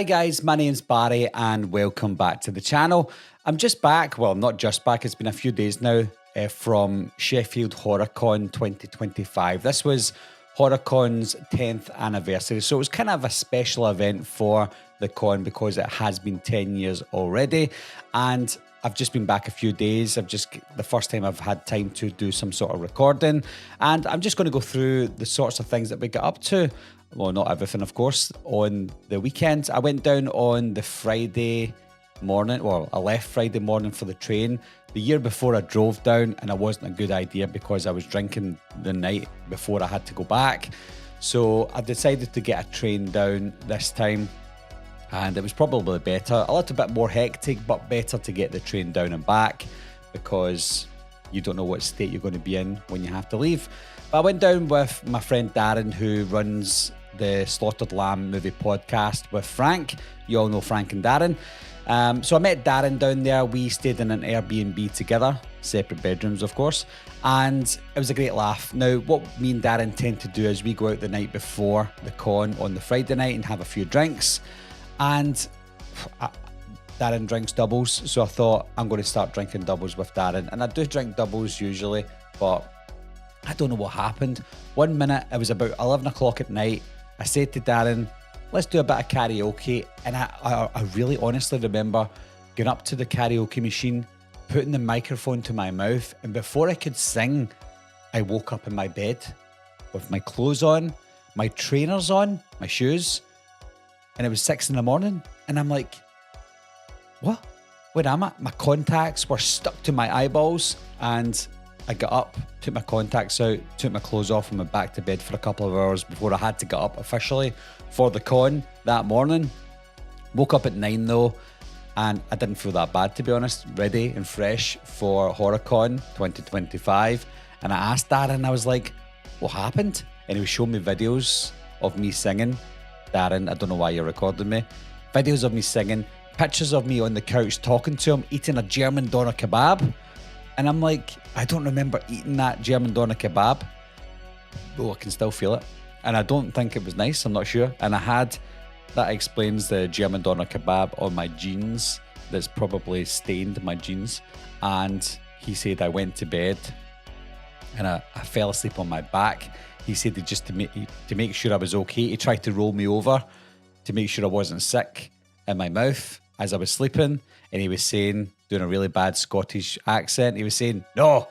Hi guys, my name's Barry and welcome back to the channel. I'm just back, well not just back, it's been a few days now from Sheffield HorrorCon 2025. This was HorrorCon's 10th anniversary, so it was kind of a special event for the con because it has been 10 years already, and I've just been back a few days. The first time I've had time to do some sort of recording, and I'm just going to go through the sorts of things that we got up to. Well, not everything, of course, on the weekend. I went down on the Friday morning, well, I left Friday morning for the train. The year before I drove down, and it wasn't a good idea because I was drinking the night before I had to go back. So I decided to get a train down this time, and it was probably better. A little bit more hectic, but better to get the train down and back because you don't know what state you're going to be in when you have to leave. But I went down with my friend Darren, who runs the Slaughtered Lamb movie podcast with Frank. You all know Frank and Darren. So I met Darren down there. We stayed in an Airbnb together, separate bedrooms, of course, and it was a great laugh. Now, what me and Darren tend to do is we go out the night before the con on the Friday night and have a few drinks. And Darren drinks doubles, so I thought I'm going to start drinking doubles with Darren. And I do drink doubles usually, but I don't know what happened. 1 minute, it was about 11 o'clock at night. I said to Darren, let's do a bit of karaoke. And I really honestly remember going up to the karaoke machine, putting the microphone to my mouth, and before I could sing, I woke up in my bed with my clothes on, my trainers on, my shoes, and it was 6 a.m. And I'm like, what? Where am I? My contacts were stuck to my eyeballs, and I got up, took my contacts out, took my clothes off, and went back to bed for a couple of hours before I had to get up officially for the con that morning. Woke up at 9 though, and I didn't feel that bad, to be honest. Ready and fresh for HorrorCon 2025. And I asked Darren, I was like, what happened? And he was showing me videos of me singing. Darren, I don't know why you're recording me. Videos of me singing, pictures of me on the couch talking to him, eating a German doner kebab. And I'm like, I don't remember eating that German doner kebab. Oh, I can still feel it. And I don't think it was nice, I'm not sure. And that explains the German doner kebab on my jeans. That's probably stained my jeans. And he said I went to bed and I fell asleep on my back. He said that just to make sure I was okay, he tried to roll me over to make sure I wasn't sick in my mouth as I was sleeping. And he was saying, doing a really bad Scottish accent, he was saying, no,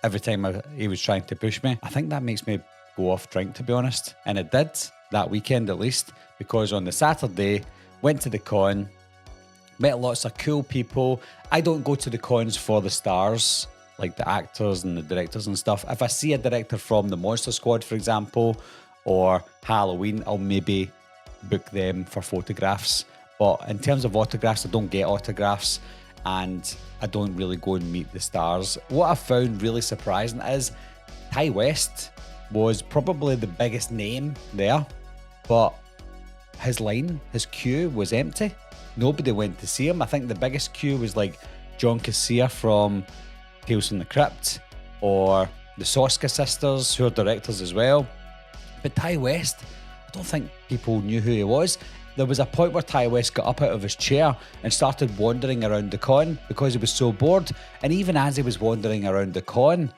every time he was trying to push me. I think that makes me go off drink, to be honest. And it did, that weekend at least, because on the Saturday, went to the con, met lots of cool people. I don't go to the cons for the stars, like the actors and the directors and stuff. If I see a director from the Monster Squad, for example, or Halloween, I'll maybe book them for photographs. But in terms of autographs, I don't get autographs, and I don't really go and meet the stars. What I found really surprising is Ty West was probably the biggest name there, but his queue was empty. Nobody went to see him. I think the biggest queue was like John Cassier from Tales from the Crypt, or the Soska sisters, who are directors as well. But Ty West, I don't think people knew who he was. There was a point where Ty West got up out of his chair and started wandering around the con because he was so bored. And even as he was wandering around the con,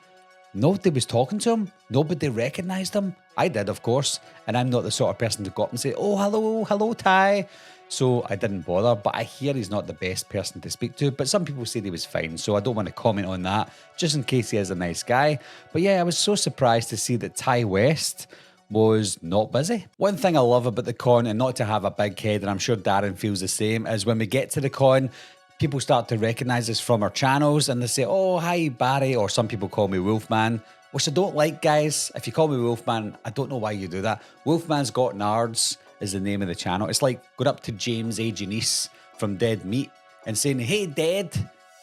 nobody was talking to him. Nobody recognised him. I did, of course. And I'm not the sort of person to go up and say, oh, hello, Ty. So I didn't bother. But I hear he's not the best person to speak to. But some people said he was fine. So I don't want to comment on that, just in case he is a nice guy. But yeah, I was so surprised to see that Ty West was not busy. One thing I love about the con, and not to have a big head, and I'm sure Darren feels the same, is when we get to the con, people start to recognise us from our channels and they say, oh, hi Barry, or some people call me Wolfman, which I don't like, guys. If you call me Wolfman, I don't know why you do that. Wolfman's Got Nards is the name of the channel. It's like going up to James A. Janice from Dead Meat and saying, hey Dead,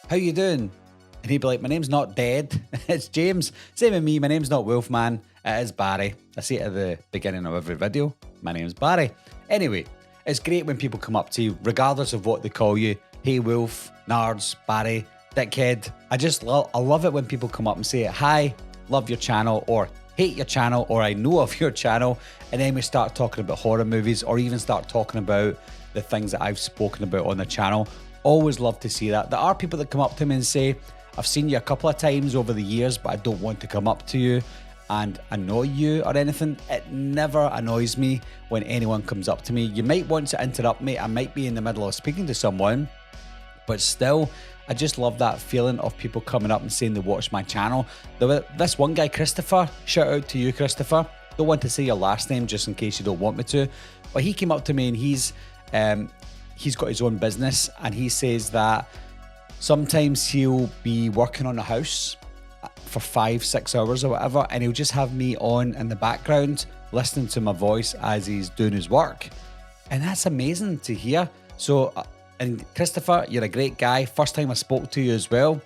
how you doing? And he'd be like, my name's not Dead, it's James. Same with me, my name's not Wolfman, it is Barry. I say it at the beginning of every video, my name's Barry. Anyway, it's great when people come up to you, regardless of what they call you. Hey Wolf, Nards, Barry, Dickhead. I love it when people come up and say, hi, love your channel, or hate your channel, or I know of your channel. And then we start talking about horror movies, or even start talking about the things that I've spoken about on the channel. Always love to see that. There are people that come up to me and say, I've seen you a couple of times over the years, but I don't want to come up to you and annoy you or anything. It never annoys me when anyone comes up to me. You might want to interrupt me. I might be in the middle of speaking to someone, but still, I just love that feeling of people coming up and saying they watch my channel. This one guy, Christopher, shout out to you, Christopher. Don't want to say your last name just in case you don't want me to, but he came up to me and he's got his own business, and he says that sometimes he'll be working on a house for 5-6 hours or whatever, and he'll just have me on in the background listening to my voice as he's doing his work, and that's amazing to hear. So and Christopher, you're a great guy. First time I spoke to you as well.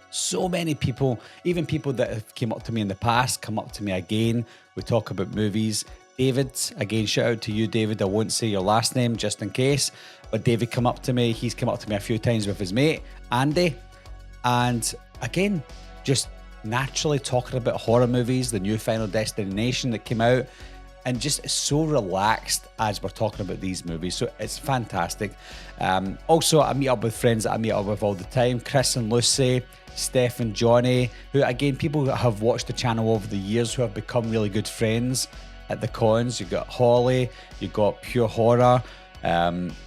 So many people, even people that have came up to me in the past, come up to me again. We talk about movies. David, again, shout out to you, David. I won't say your last name just in case, but David come up to me. He's come up to me a few times with his mate, Andy. And again, just naturally talking about horror movies, the new Final Destination that came out, and just so relaxed as we're talking about these movies. So it's fantastic. Also, I meet up with friends that I meet up with all the time. Chris and Lucy, Steph and Johnny, who again, people that have watched the channel over the years who have become really good friends at the cons. You've got Holly, you've got Pure Horror,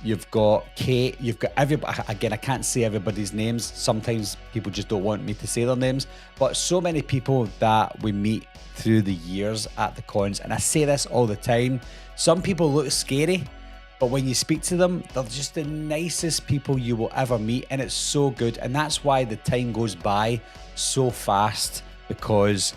you've got Kate, you've got everybody. Again, I can't say everybody's names. Sometimes people just don't want me to say their names, but so many people that we meet through the years at the cons. And I say this all the time. Some people look scary, but when you speak to them, they're just the nicest people you will ever meet. And it's so good. And that's why the time goes by so fast, because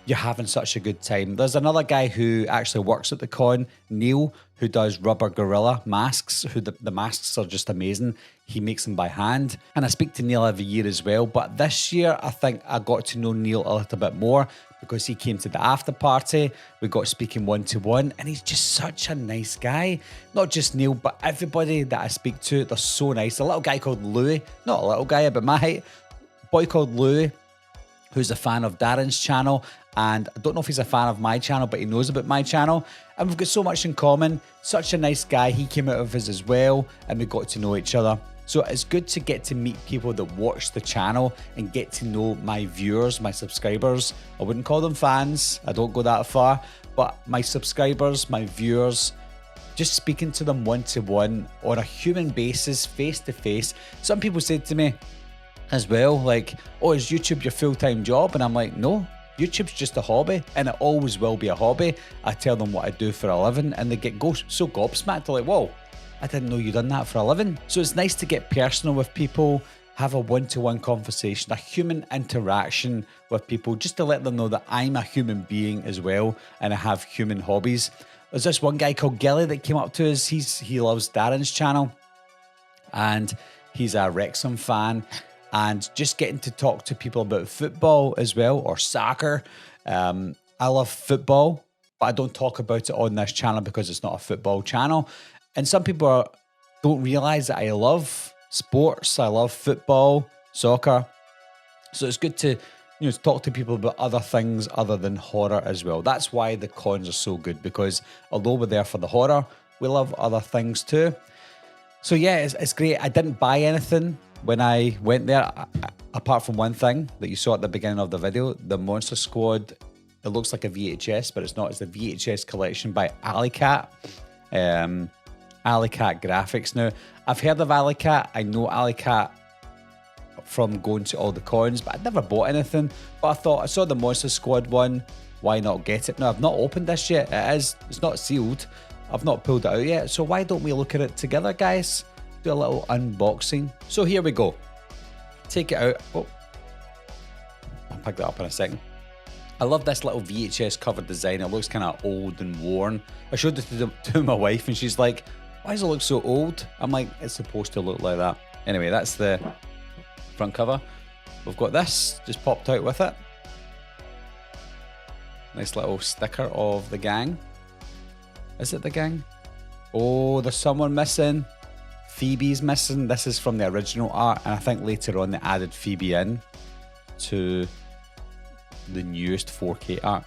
you're having such a good time. There's another guy who actually works at the con, Neil, who does rubber gorilla masks, who the masks are just amazing. He makes them by hand. And I speak to Neil every year as well. But this year, I think I got to know Neil a little bit more because he came to the after party. We got speaking one-to-one, and he's just such a nice guy. Not just Neil, but everybody that I speak to, they're so nice. A little guy called Louis, not a little guy, about my height, boy called Louis, who's a fan of Darren's channel. And I don't know if he's a fan of my channel, but he knows about my channel. And we've got so much in common. Such a nice guy. He came out of his as well, and we got to know each other. So it's good to get to meet people that watch the channel and get to know my viewers, my subscribers. I wouldn't call them fans. I don't go that far. But my subscribers, my viewers, just speaking to them one-to-one on a human basis, face-to-face. Some people said to me as well, like, oh, is YouTube your full-time job? And I'm like, no. YouTube's just a hobby, and it always will be a hobby. I tell them what I do for a living, and they go so gobsmacked. They're like, whoa, I didn't know you done that for a living. So it's nice to get personal with people, have a one-to-one conversation, a human interaction with people, just to let them know that I'm a human being as well, and I have human hobbies. There's this one guy called Gilly that came up to us. He loves Darren's channel, and he's a Wrexham fan. And just getting to talk to people about football as well, or soccer. I love football, but I don't talk about it on this channel because it's not a football channel. And some people don't realize that I love sports. I love football, soccer. So it's good to talk to people about other things other than horror as well. That's why the cons are so good, because although we're there for the horror, we love other things too. So yeah, it's great. I didn't buy anything when I went there, apart from one thing that you saw at the beginning of the video, the Monster Squad. It looks like a VHS, but it's not. It's the VHS collection by Alleycat. Alleycat Graphics. Now, I've heard of Alleycat. I know Alleycat from going to all the cons, but I'd never bought anything. But I thought, I saw the Monster Squad one. Why not get it? Now, I've not opened this yet. It's not sealed. I've not pulled it out yet. So why don't we look at it together, guys? Do a little unboxing. So here we go. Take it out. Oh, I'll pick that up in a second. I love this little VHS cover design. It looks kind of old and worn. I showed it to my wife, and she's like, why does it look so old? I'm like, it's supposed to look like that. Anyway, that's the front cover. We've got this just popped out with it. Nice little sticker of the gang. Is it the gang? Oh, there's someone missing. Phoebe's missing. This is from the original art, and I think later on they added Phoebe in to the newest 4K art.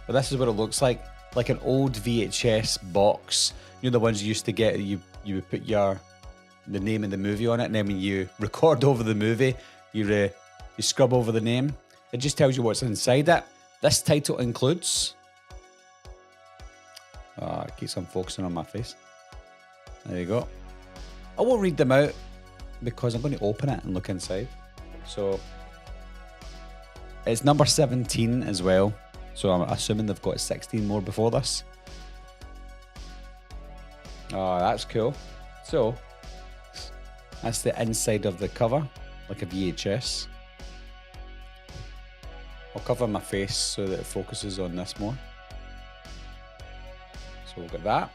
But this is what it looks like an old VHS box. You know, the ones you used to get, you you would put the name of the movie on it, and then when you record over the movie, you scrub over the name. It just tells you what's inside it. This title includes... it keeps on focusing on my face. There you go. I won't read them out because I'm going to open it and look inside. So it's number 17 as well. So I'm assuming they've got 16 more before this. Oh, that's cool. So that's the inside of the cover, like a VHS. I'll cover my face so that it focuses on this more. So we'll get that.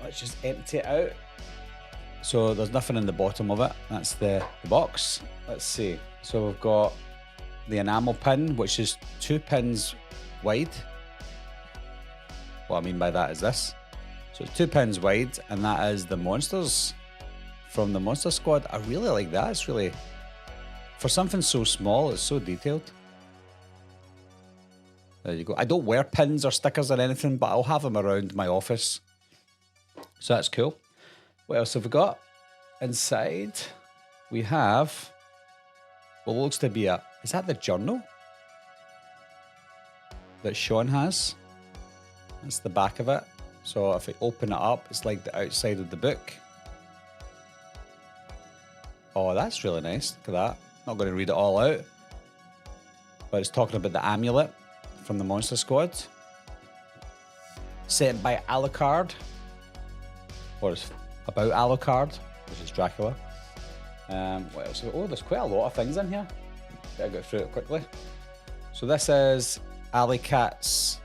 Let's just empty it out. So there's nothing in the bottom of it. That's the box. Let's see. So we've got the enamel pin, which is 2 pins wide. What I mean by that is this. So it's 2 pins wide, and that is the monsters from the Monster Squad. I really like that. It's really, for something so small, it's so detailed. There you go. I don't wear pins or stickers or anything, but I'll have them around my office. So that's cool. What else have we got? Inside, we have what looks to be is that the journal that Sean has? That's the back of it. So if I open it up, it's like the outside of the book. Oh, that's really nice. Look at that. Not going to read it all out, but it's talking about the amulet from the Monster Squad. Sent by Alucard. Or it's about Alucard, which is Dracula. What else? Oh, there's quite a lot of things in here. Better go through it quickly. So this is Alucard's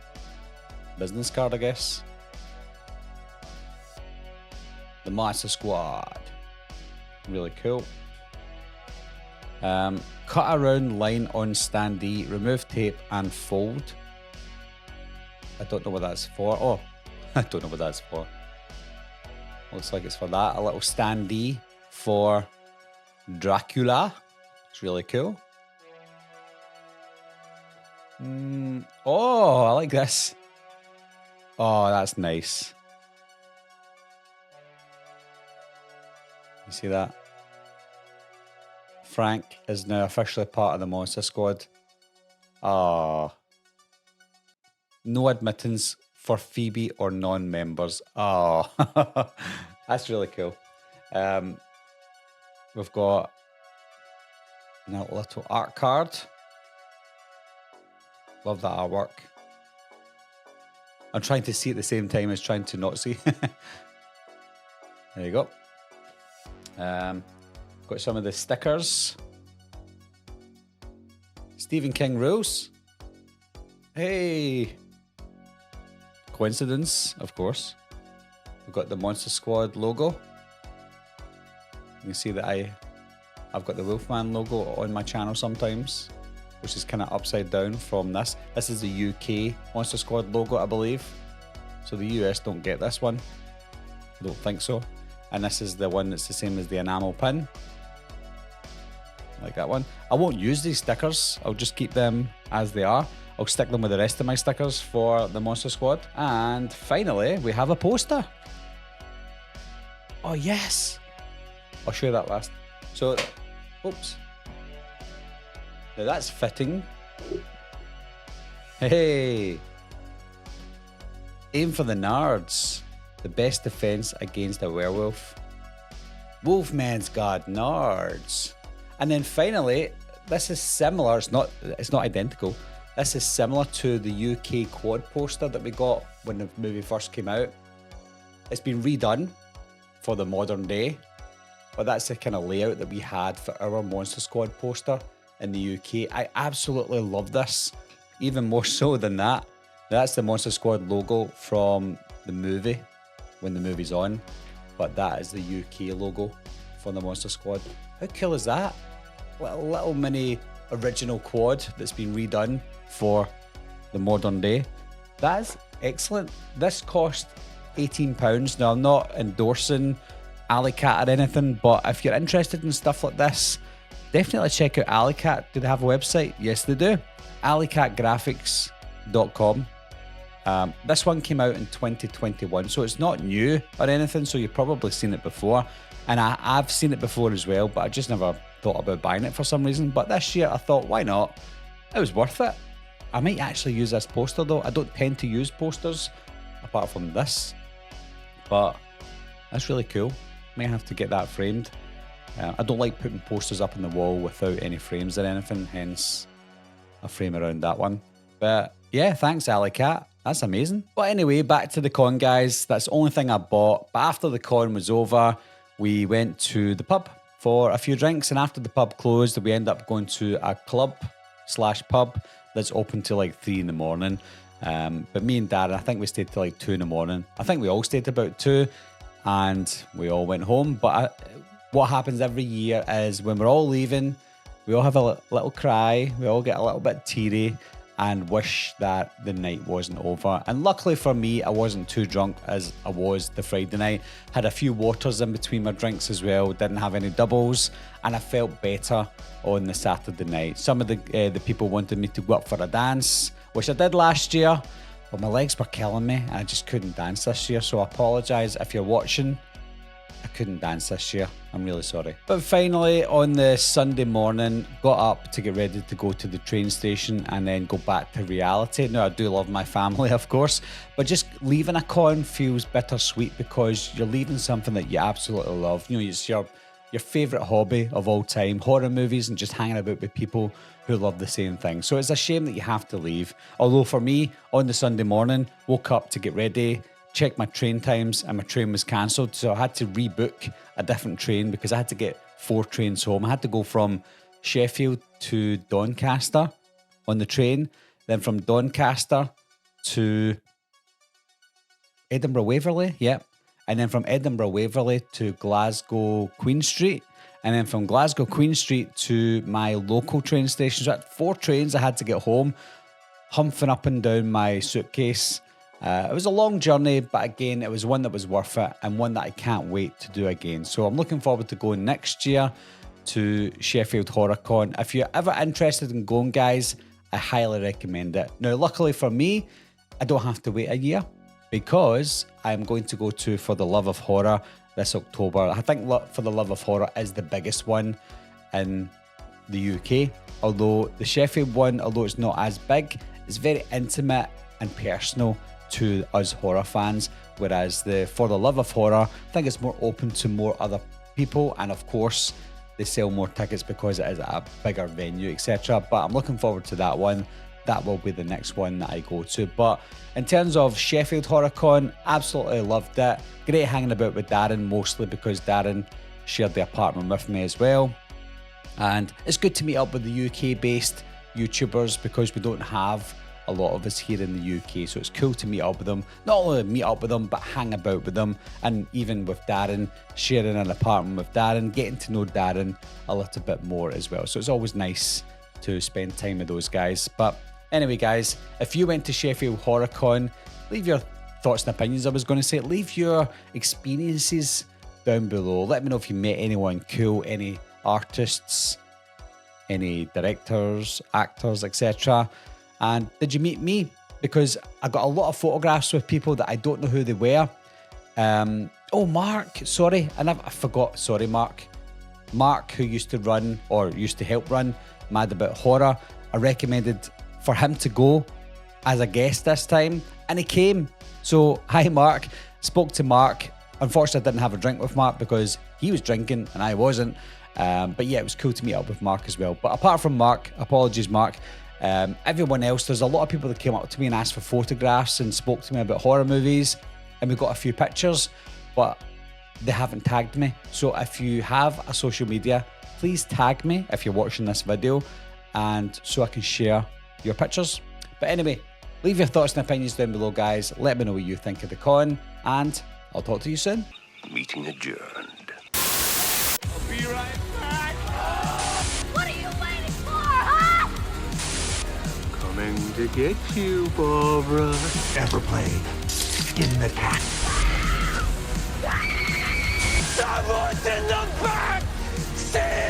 business card, I guess. The Monster Squad. Really cool. Cut around line on standee, remove tape and fold. I don't know what that's for. Oh, I don't know what that's for. Looks like it's for that. A little standee for Dracula. It's really cool. Oh, I like this. Oh, that's nice. You see that? Frank is now officially part of the Monster Squad. Oh. No admittance for Phoebe or non-members. Oh. That's really cool. We've got a little art card. Love that artwork. I'm trying to see at the same time as trying to not see. There you go. Got some of the stickers. Stephen King rules. Hey. Coincidence, of course. We've got the Monster Squad logo. You can see that I've got the Wolfman logo on my channel sometimes, which is kind of upside down from this. This is the UK Monster Squad logo, I believe. So the US don't get this one. I don't think so. And this is the one that's the same as the enamel pin. Like that one. I won't use these stickers. I'll just keep them as they are. I'll stick them with the rest of my stickers for the Monster Squad. And finally, we have a poster. Oh, yes. I'll show you that last. So, oops. Now that's fitting. Hey. Aim for the Nards. The best defense against a werewolf. Wolfman's got Nards. And then finally, this is similar. It's not identical. This is similar to the UK quad poster that we got when the movie first came out. It's been redone for the modern day, but that's the kind of layout that we had for our Monster Squad poster in the UK. I absolutely love this, even more so than that. That's the Monster Squad logo from the movie when the movie's on, but that is the UK logo for the Monster Squad. How cool is that? Little mini original quad that's been redone for the modern day. That is excellent. This cost £18. Now, I'm not endorsing Alicat or anything, but if you're interested in stuff like this, definitely check out Alicat. Do they have a website? Yes, they do. alicatgraphics.com. This one came out in 2021, so it's not new or anything, so you've probably seen it before. And I've seen it before as well, but I just never thought about buying it for some reason. But this year I thought, why not? It was worth it. I might actually use this poster though. I don't tend to use posters apart from this, but that's really cool. Might have to get that framed. I don't like putting posters up on the wall without any frames or anything, hence a frame around that one. But yeah, thanks Alley Cat. That's amazing. But anyway, back to the con, guys. That's the only thing I bought. But after the con was over, we went to the pub for a few drinks. And after the pub closed, we ended up going to a club/pub that's open till like 3 in the morning. But me and Darren, I think we stayed till like 2 in the morning. I think we all stayed about 2 and we all went home. But what happens every year is when we're all leaving, we all have a little cry. We all get a little bit teary and wish that the night wasn't over. And luckily for me, I wasn't too drunk as I was the Friday night. Had a few waters in between my drinks as well. Didn't have any doubles, and I felt better on the Saturday night. Some of the people wanted me to go up for a dance, which I did last year, but my legs were killing me and I just couldn't dance this year. So I apologise if you're watching. I couldn't dance this year. I'm really sorry. But finally, on the Sunday morning, got up to get ready to go to the train station and then go back to reality. Now, I do love my family, of course, but just leaving a con feels bittersweet because you're leaving something that you absolutely love. You know, it's your favourite hobby of all time, horror movies and just hanging about with people who love the same thing. So it's a shame that you have to leave. Although for me, on the Sunday morning, woke up to get ready, checked my train times, and my train was cancelled, so I had to rebook a different train because I had to get 4 trains home. I had to go from Sheffield to Doncaster on the train, then from Doncaster to Edinburgh Waverley, and then from Edinburgh Waverley to Glasgow Queen Street, and then from Glasgow Queen Street to my local train station. So I had 4 trains I had to get home, humping up and down my suitcase. It was a long journey, but again, it was one that was worth it and one that I can't wait to do again. So I'm looking forward to going next year to Sheffield HorrorCon. If you're ever interested in going, guys, I highly recommend it. Now, luckily for me, I don't have to wait a year because I'm going to go to For the Love of Horror this October. I think For the Love of Horror is the biggest one in the UK. Although the Sheffield one, although it's not as big, it's very intimate and personal to us horror fans, whereas the For the Love of Horror, I think it's more open to more other people, and of course they sell more tickets because it is a bigger venue, etc. But I'm looking forward to that one. That will be the next one that I go to. But in terms of Sheffield HorrorCon, absolutely loved it. Great hanging about with Darren, mostly because Darren shared the apartment with me as well. And it's good to meet up with the UK based YouTubers because we don't have a lot of us here in the UK, so it's cool to meet up with them. Not only meet up with them, but hang about with them, and even with Darren, sharing an apartment with Darren, getting to know Darren a little bit more as well. So it's always nice to spend time with those guys. But anyway, guys, if you went to Sheffield HorrorCon, leave your thoughts and opinions. I was going to say, leave your experiences down below. Let me know if you met anyone cool, any artists, any directors, actors, etc. And did you meet me? Because I got a lot of photographs with people that I don't know who they were. Mark, sorry. I forgot, sorry, Mark. Mark, who used to help run Mad About Horror. I recommended for him to go as a guest this time, and he came. So, hi, Mark. Spoke to Mark. Unfortunately, I didn't have a drink with Mark because he was drinking and I wasn't. But yeah, it was cool to meet up with Mark as well. But apart from Mark, apologies, Mark. Everyone else, there's a lot of people that came up to me and asked for photographs and spoke to me about horror movies, and we got a few pictures, but they haven't tagged me. So if you have a social media, please tag me if you're watching this video, and so I can share your pictures. But anyway, leave your thoughts and opinions down below, guys. Let me know what you think of the con, and I'll talk to you soon. Meeting adjourned. I'll be right back. What are you waiting for, huh? Coming to get you, Barbara. Ever played Skin the Cat? Someone's in the back! See